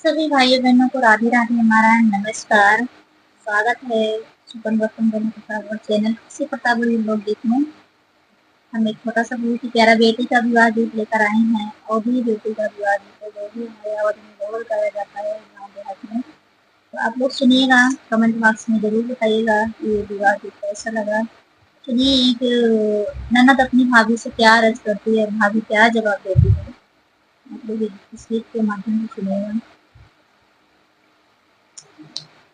सभी भाइयों बहनों को राधे राधे, हमारा नमस्कार। स्वागत है सुपन बर्तन प्रताप चैनल किसी प्रताप लोकगीत में। हम एक छोटा सा बहुत ही प्यारा बेटी का विवाह गीत लेकर आए हैं। और भी बेटी का विवाह गीत है, जो भी हमारे आवाज में गौर गाया जाता है गाँव देहात में। तो आप लोग सुनिएगा, कमेंट बॉक्स में जरूर बताइएगा कि ये विवाह गीत कैसा लगा। सुनिए, एक ननद अपनी भाभी से क्या अर्ज करती है, भाभी क्या जवाब देती है। आप लोग इस गीत के माध्यम से सुनिएगा।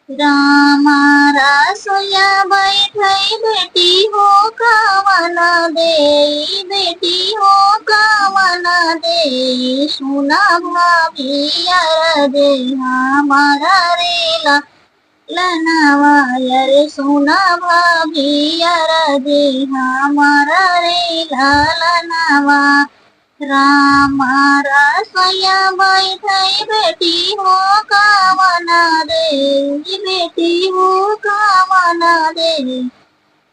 रामा रासोया बैठई बेटी हो कावना दे, बेटी हो कावना दे, सुना भाभी यार दे हमारा रेला लनावा यार, सुना भाभी यार दे हमारा रेला लनावा। रामा रासोया बैठई बेटी हो कावना दे, बेटी हो कावना दे,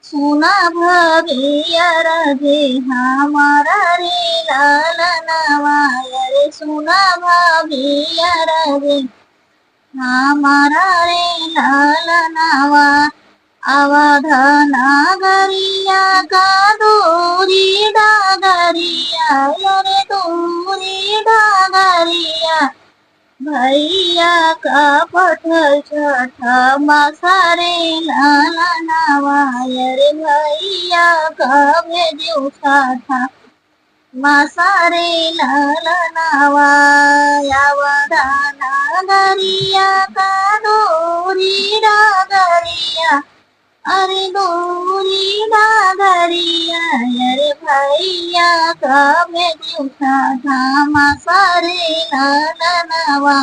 सुना भैया रे हमारा रे लालनावा रे, सुना भैया रे हमारा रे लालनावा। अवधाना गरिया का दूरी डागरिया रे, दूरी डागरिया, भैया का पत्थर छठा मासारे लालनावा रे, भैया का भेजू छठा मासारे लालनावा। यावधाना गरिया का दूरी डागरिया, अरे दूरी डागरिया अरे, भैया का भेजू छठा मासारे लालनावा,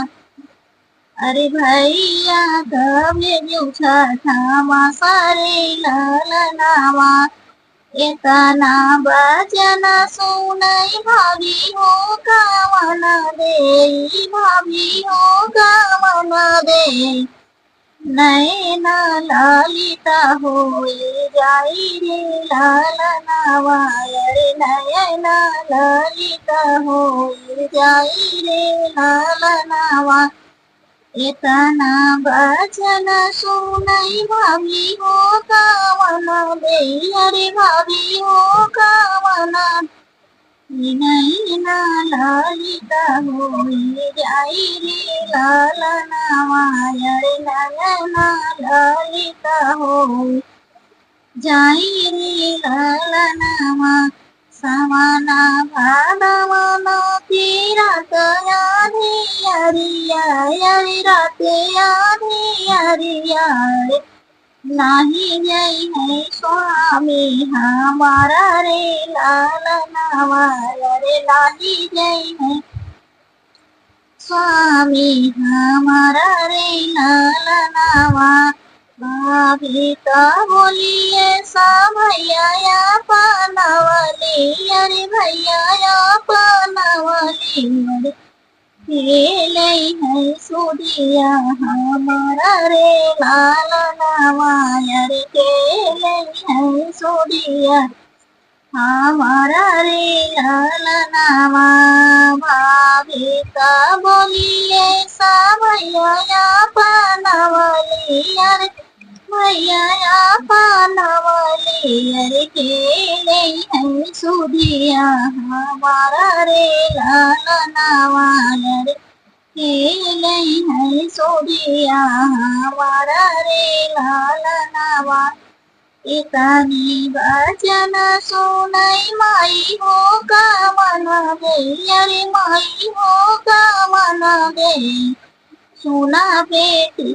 अरे भैया का भेजू छठा मासारे लालनावा। एतना बचना सुनई भाभी हो कावना दे, भाभी हो कावना दे, नैना लालिता होई जाई रे लालनावा रे, नैना लालिता होई जाई रे लालनावा। एतना बचन सुनई भाभी हो कावना दे, अरे भाभी हो कावना, नैना लालिता होई जाई रे लालनावा रे, नैना लालिता होई जाई रे लालनावा। समाना भादवना तीरत आधी अरिया रे, राते आधी अरिया रे, नाही जई है स्वामी हमारा रे लालनावा रे, नाही जई है स्वामी हमारा रे लालनावा। भाभी का बोलिए सा भैया पानावली अरे, भैया पानावली अरे, खेले है सुदिया हमारा रे लालनावा रे, खेले है सुदिया हमारा रे लालनावा। भाभी का बोलिए सा भैया पानावली अरे, भैया पानावली अरे, खेले है सुदिया हमारा रे लालनावा रे, खेले है सुदिया हमारा रे लालनावा। इतनी वचन सुनई माई हो कावना दे, अरे माई हो कावना दे, सुना बेटी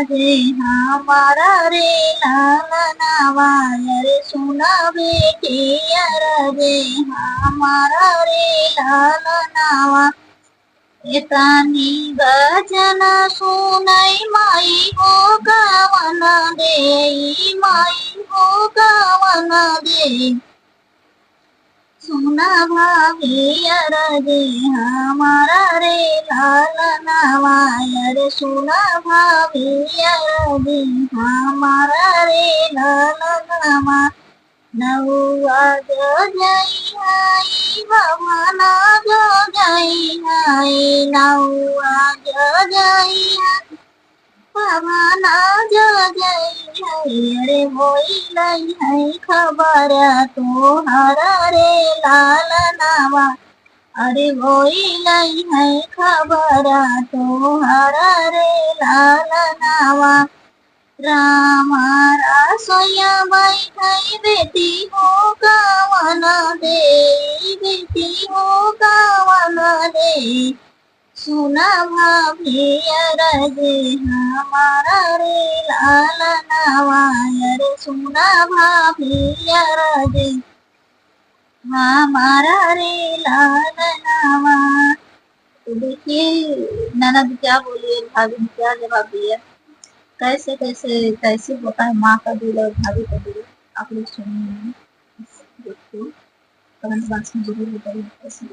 रे हमारा रे लालनावा रे, सुना बेटी रे हमारा रे लालनावा। इतनी वचन सुनई माई हो कावना दे, माई हो कावना दे, सुना भैया रे हमारा रे लालनावा रे, सुना भैया रे हमारा रे लालनावा। नौआ जो जई हाय भवाना जो जाई हाय नौआ जो जाई हाय भवाना जो जाई हाय अरे होई लाई है खबर तो हरा रे लाल नावा अरे होई लाई है खबर तो हरा रे लाल नावा रामा रासोया बैठाई बेटी हो कावन दे बेटी हो कावन दे सुना भाभियर जे हमारा रे लाल नावाय रे सुना भाभियर जे हमारा रे लाल नावा। तो देखिए ननद क्या बोली है, भाभी ने क्या जवाब दिया, कैसे कैसे कैसे होता है माँ का दिल और भाभी का दिल, आप लोग सुनिए। देखो कमेंट बॉक्स में जरूर बताइए कैसे